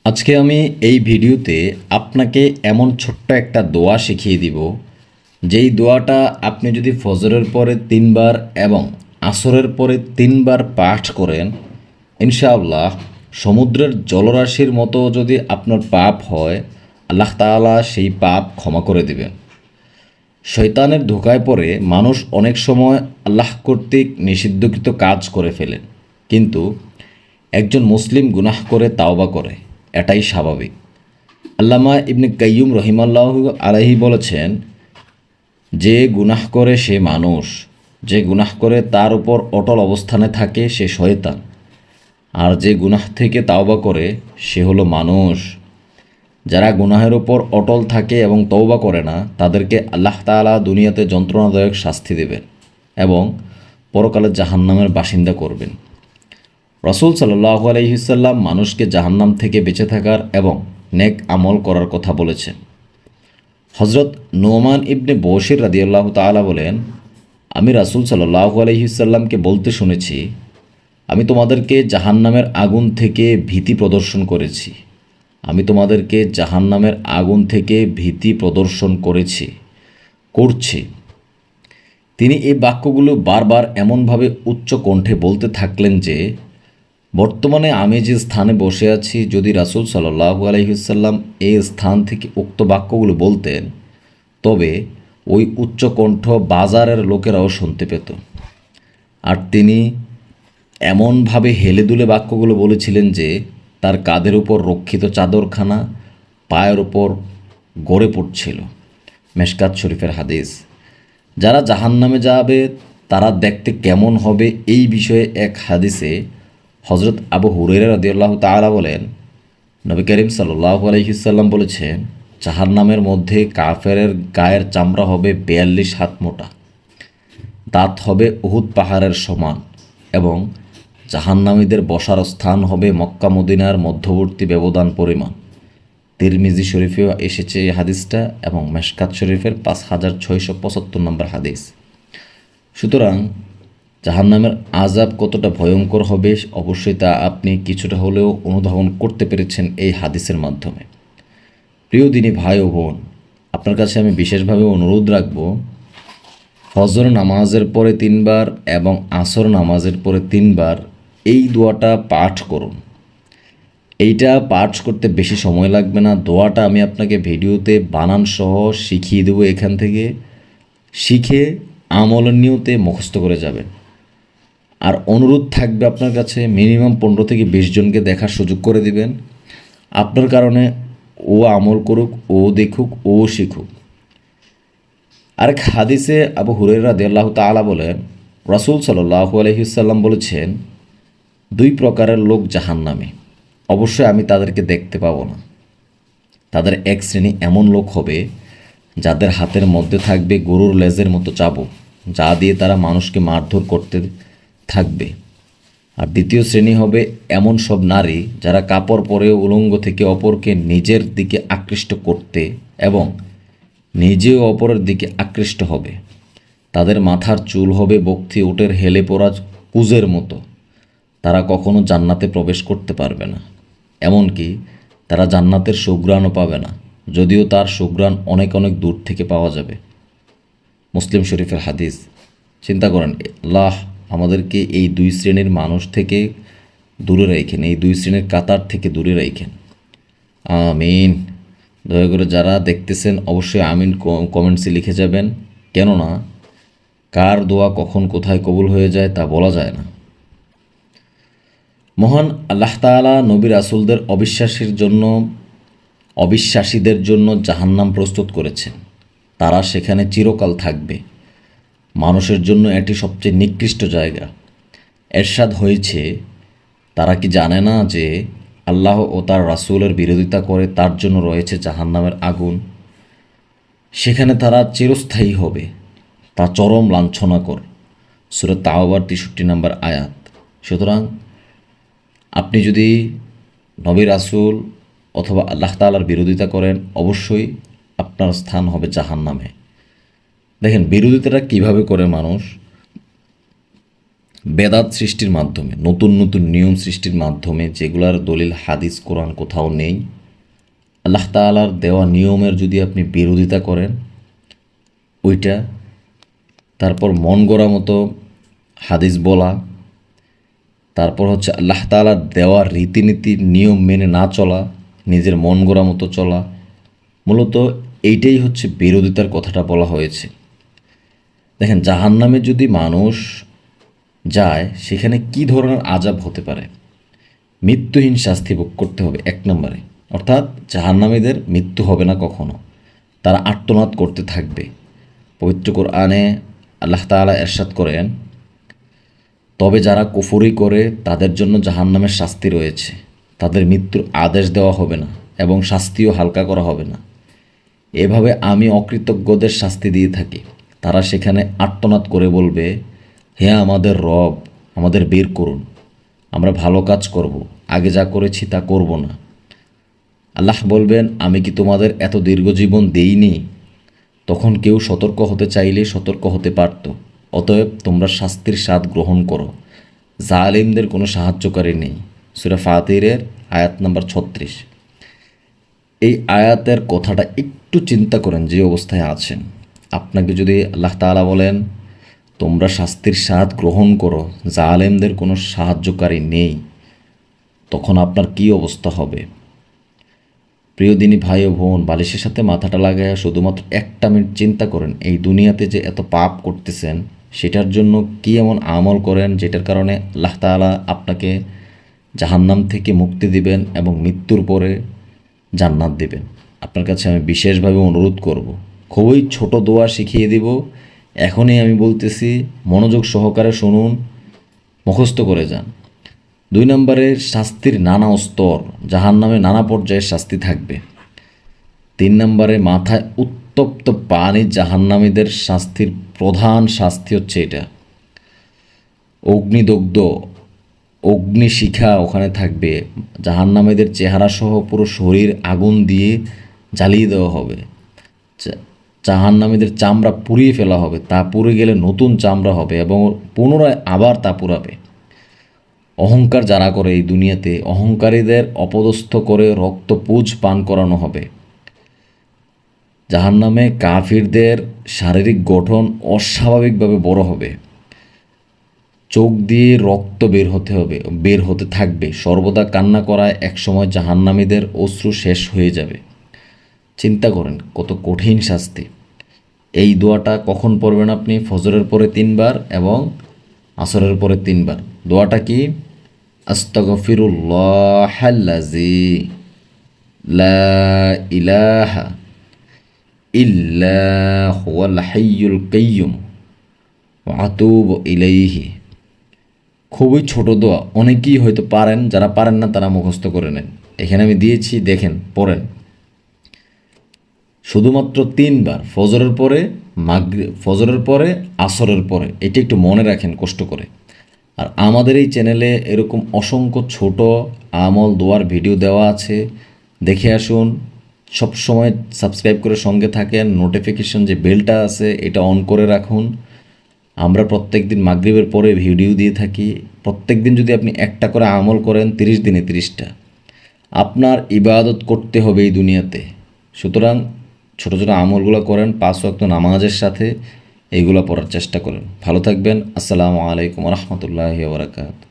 আজকে আমি এই ভিডিওতে আপনাকে এমন ছোট্ট একটা দোয়া শিখিয়ে দিব, যেই দোয়াটা আপনি যদি ফজরের পরে 3 বার এবং আসরের পরে 3 বার পাঠ করেন, ইনশাআল্লাহ সমুদ্রের জলরাশির মতো যদি আপনার পাপ হয়, আল্লাহ তাআলা সেই পাপ ক্ষমা করে দিবেন। শয়তানের ধোঁকায় পড়ে মানুষ অনেক সময় আল্লাহ কর্তৃক নিষিদ্ধকৃত কাজ করে ফেলেন, কিন্তু একজন মুসলিম গুনাহ করে তাওবা করে, এটাই স্বাভাবিক। আল্লামা ইবনে কাইয়ুম রহিমাল্লাহু আলাইহি বলেছেন, যে গুনাহ করে সে মানুষ, যে গুনাহ করে তার উপর অটল অবস্থানে থাকে সে শয়তান, আর যে গুনাহ থেকে তাওবা করে সে হলো মানুষ। যারা গুনাহের উপর অটল থাকে এবং তওবা করে না, তাদেরকে আল্লাহ তাআলা দুনিয়াতে যন্ত্রণাদায়ক শাস্তি দেবেন এবং পরকালে জাহান্নামের বাসিন্দা করবেন। রাসূল সাল্লাল্লাহু আলাইহি ওয়াসাল্লাম মানুষকে জাহান্নাম থেকে বেঁচে থাকার এবং নেক আমল করার কথা বলেছেন। হযরত নোমান ইবনে বশির রাদিয়াল্লাহু তাআলা বলেন, আমি রাসূল সাল্লাল্লাহু আলাইহি ওয়াসাল্লামকে বলতে শুনেছি, আমি তোমাদেরকে জাহান্নামের আগুন থেকে ভীতি প্রদর্শন করেছি। আমি তোমাদেরকে জাহান্নামের আগুন থেকে ভীতি প্রদর্শন করছি। তিনি এই বাক্যগুলো বারবার এমনভাবে উচ্চ কণ্ঠে বলতে থাকলেন যে, বর্তমানে আমি যে স্থানে বসে আছি, যদি রাসূল সাল্লাল্লাহু আলাইহি ওয়াসাল্লাম এই স্থান থেকে উক্ত বাক্যগুলো বলতেন, তবে ওই উচ্চকণ্ঠ বাজারের লোকেরাও শুনতে পেত। আর তিনি এমনভাবে হেলে দুলে বাক্যগুলো বলেছিলেন যে, তার কাঁধের উপর রক্ষিত চাদরখানা পায়ের উপর গড়ে পড়ছিল। মেশকাত শরীফের হাদিস। যারা জাহান্নামে যাবে তারা দেখতে কেমন হবে, এই বিষয়ে এক হাদিসে হযরত আবু হুরায়রা রাদিয়াল্লাহু তাআলা বলেন, নবী করিম সাল্লাল্লাহু আলাইহি ওয়াসাল্লাম বলেছেন, জাহান্নামের মধ্যে কাফেরের গায়ের চামড়া হবে 42 হাত মোটা, দাঁত হবে উহুদ পাহাড়ের সমান, এবং জাহান্নামীদের বসার স্থান হবে মক্কা মদিনার মধ্যবর্তী ব্যবধান পরিমাণ। তিরমিজি শরীফেও এসেছে এই হাদিসটা, এবং মেশকাত শরীফের 5675 নম্বর হাদিস। সুতরাং জাহান্নামের আযাব কতটা ভয়ঙ্কর হবে, অবশ্যই তা আপনি কিছুটা হলেও অনুধাবন করতে পেরেছেন এই হাদিসের মাধ্যমে। প্রিয় দিনী ভাই ও বোন, আপনার কাছে আমি বিশেষভাবে অনুরোধ রাখব, ফজর নামাজের পরে 3 বার এবং আসর নামাজের পরে 3 বার এই দোয়াটা পাঠ করুন। এইটা পাঠ করতে বেশি সময় লাগবে না। দোয়াটা আমি আপনাকে ভিডিওতে বানান সহ শিখিয়ে দেবো। এখান থেকে শিখে আমলের নিয়তে মুখস্থ করে যাবেন। আর অনুরোধ থাকবে আপনার কাছে, মিনিমাম 15 থেকে 20 জনকে দেখার সুযোগ করে দিবেন। আপনার কারণে ও আমল করুক, ও দেখুক, ও শিখুক। আরেক হাদিসে আবু হুরায়রা রাদিয়াল্লাহু তাআলা বলেন, রাসূল সাল্লাল্লাহু আলাইহি ওয়াসাল্লাম বলেছেন, 2 প্রকারের লোক জাহান্নামে, অবশ্যই আমি তাদেরকে দেখতে পাবো না। তাদের এক শ্রেণী এমন লোক হবে যাদের হাতের মধ্যে থাকবে গরুর লেজের মতো চাবুক, যা দিয়ে তারা মানুষকে মারধর করতে থাকবে। আর দ্বিতীয় শ্রেণী হবে এমন সব নারী যারা কাপড় পরে উলঙ্গ থেকে অপরকে নিজের দিকে আকৃষ্ট করতে এবং নিজেও অপরের দিকে আকৃষ্ট হবে। তাদের মাথার চুল হবে বকথি উটের হেলে পড়া কুজের মতো। তারা কখনো জান্নাতে প্রবেশ করতে পারবে না, এমনকি তারা জান্নাতের সুঘ্রাণও পাবে না, যদিও তার সুঘ্রাণ অনেক অনেক দূর থেকে পাওয়া যাবে। মুসলিম শরীফের হাদিস। চিন্তা করেন, আল্লাহ আমাদেরকে এই 2 শ্রেণীর মানুষ থেকে দূরে রাখেন, এই 2 শ্রেণীর কাতার থেকে দূরে রাখেন। আমিন। দয়া করে যারা দেখতেছেন অবশ্যই আমিন কমেন্টসে লিখে যাবেন, কেননা কার দোয়া কখন কোথায় কবুল হয়ে যায় তা বলা যায় না। মহান আল্লাহ তাআলা নবী রাসূলদের অবিশ্বাসীদের জন্য জাহান্নাম প্রস্তুত করেছেন। তারা সেখানে চিরকাল থাকবে। মানুষের জন্য এটি সবচেয়ে নিকৃষ্ট জায়গা। এরশাদ হয়েছে, তারা কি জানে না যে আল্লাহ ও তার রাসূলের বিরোধিতা করে তার জন্য রয়েছে জাহান্নামের আগুন। সেখানে তারা চিরস্থায়ী হবে, তা চরম লাঞ্ছনাকর। সূরা তাওবার 63 নম্বর আয়াত। সুতরাং আপনি যদি নবী রাসূল অথবা আল্লাহ তাআলার বিরোধিতা করেন, অবশ্যই আপনার স্থান হবে জাহান্নামে। দেখেন বিরোধিতাটা কিভাবে করে মানুষ। বেদাত সৃষ্টির মাধ্যমে, নতুন নতুন নিয়ম সৃষ্টির মাধ্যমে, যেগুলার দলিল হাদিস কোরআন কোথাও নেই, আল্লাহ তাআলার দেওয়া নিয়মের যদি আপনি বিরোধিতা করেন ওইটা, তারপর মন গড়া মতো হাদিস বলা, তারপর হচ্ছে আল্লাহ তাআলার দেওয়া রীতিনীতি নিয়ম মেনে না চলা, নিজের মন গড়া মতো চলা, মূলত এইটাই হচ্ছে বিরোধিতার কথাটা বলা হয়েছে। দেখেন, জাহান্নামে যদি মানুষ যায় সেখানে কি ধরনের আযাব হতে পারে। মৃত্যুহীন শাস্তি ভোগ করতে হবে 1 নম্বরে, অর্থাৎ জাহান্নামীদের মৃত্যু হবে না কখনো, তারা আর্তনাদ করতে থাকবে। পবিত্র কোরআনে আল্লাহ তাআলা ইরশাদ করেন, তবে যারা কুফরি করে তাদের জন্য জাহান্নামের শাস্তি রয়েছে, তাদের মৃত্যুর আদেশ দেওয়া হবে না এবং শাস্তিও হালকা করা হবে না। এভাবে আমি অকৃতজ্ঞদের শাস্তি দিয়ে থাকি। তারা সেখানে আর্তনাদ করে বলবে, হে আমাদের রব, আমাদের বের করুন, আমরা ভালো কাজ করব, আগে যা করেছি তা করব না। আল্লাহ বলবেন, আমি কি তোমাদের এত দীর্ঘ জীবন দেইনি? তখন কেউ সতর্ক হতে চাইলে সতর্ক হতে পারত। অতএব তোমরা শাস্তির স্বাদ গ্রহণ করো, জালিমদের কোনো সাহায্যকারী নেই। সূরা ফাতিরের আয়াত নাম্বার 36। এই আয়াতের কথাটা একটু চিন্তা করেন, যে অবস্থায় আছেন। আপনাকে যদি আল্লাহ তাআলা বলেন তোমরা শাস্তির স্বাদ গ্রহণ করো, জালেমদের কোনো সাহায্যকারী নেই, তখন আপনার কী অবস্থা হবে? প্রিয় দিনী ভাই ও বোন, বালিশের সাথে মাথাটা লাগায় শুধুমাত্র 1টা মিনিট চিন্তা করেন, এই দুনিয়াতে যে এত পাপ করতেছেন সেটার জন্য কি এমন আমল করেন যেটার কারণে আল্লাহ তাআলা আপনাকে জাহান্নাম থেকে মুক্তি দিবেন এবং মৃত্যুর পরে জান্নাত দিবেন। আপনার কাছে আমি বিশেষভাবে অনুরোধ করব, খুবই ছোট দোয়া শিখিয়ে দিব, এখনই আমি বলতেছি, মনোযোগ সহকারে শুনুন, মুখস্থ করে যান। 2 নম্বরে, শাস্তির নানা স্তর, জাহান্নামে নানা পর্যায়ের শাস্তি থাকবে। 3 নম্বরে, মাথায় উত্তপ্ত পানি, জাহান্নামীদের শাস্তির প্রধান শাস্তি হচ্ছে এটা। অগ্নিদগ্ধ, অগ্নিশিখা ওখানে থাকবে, জাহান্নামীদের চেহারা সহ পুরো শরীর আগুন দিয়ে জ্বালিয়ে দেওয়া হবে। জাহান্নামীদের চামড়া পুড়িয়ে ফেলা হবে, তা পুড়ে গেলে নতুন চামড়া হবে এবং পুনরায় আবার তা পুড়াবে। অহংকার যারা করে এই দুনিয়াতে, অহংকারীদের অপদস্থ করে রক্তপুঁজ পান করানো হবে। জাহান্নামে কাফিরদের শারীরিক গঠন অস্বাভাবিকভাবে বড় হবে, চোখ দিয়ে রক্ত বের হতে থাকবে, সর্বদা কান্না করায় একসময় জাহান্নামীদের অশ্রু শেষ হয়ে যাবে। চিন্তা করেন কত কঠিন শাস্তি। এই দোয়াটা কখন পড়বেন আপনি? ফজরের পরে 3 বার এবং আসরের পরে 3 বার। দোয়াটা কি? আস্তাগফিরুল্লাহাল্লাযী লা ইলাহা ইল্লা হুয়াল হাইয়ুল কাইয়্যুম ওয়া আতুবু ইলাইহি। খুবই ছোট দোয়া, অনেকেই হয়তো পারেন, যারা পারেন না তারা মুখস্থ করে নেন। এখানে আমি দিয়েছি, দেখেন, পড়েন। শুধুমাত্র 3 বার, ফজরের পরে, ফজরের পরে, আসরের পরে। এটা একটু মনে রাখেন কষ্ট করে। আর আমাদের এই চ্যানেলে এরকম অসংখ্য ছোট আমল দোয়ার ভিডিও দেওয়া আছে, দেখে আসুন। সব সময় সাবস্ক্রাইব করে সঙ্গে থাকেন, নোটিফিকেশন যে বেলটা আছে এটা অন করে রাখুন। আমরা প্রত্যেক দিন মাগরিবের পরে ভিডিও দিয়ে থাকি। প্রত্যেক দিন যদি আপনি একটা করে আমল করেন, 30 দিনে 30টা, আপনার ইবাদত করতে হবে এই দুনিয়াতে। সুতরাং ছোটো ছোটো আমলগুলো করেন, 5 ওয়াক্ত নামাজের সাথে এইগুলো পড়ার চেষ্টা করেন। ভালো থাকবেন। আসসালামু আলাইকুম ওয়া রাহমাতুল্লাহি ওয়া বারাকাতুহু।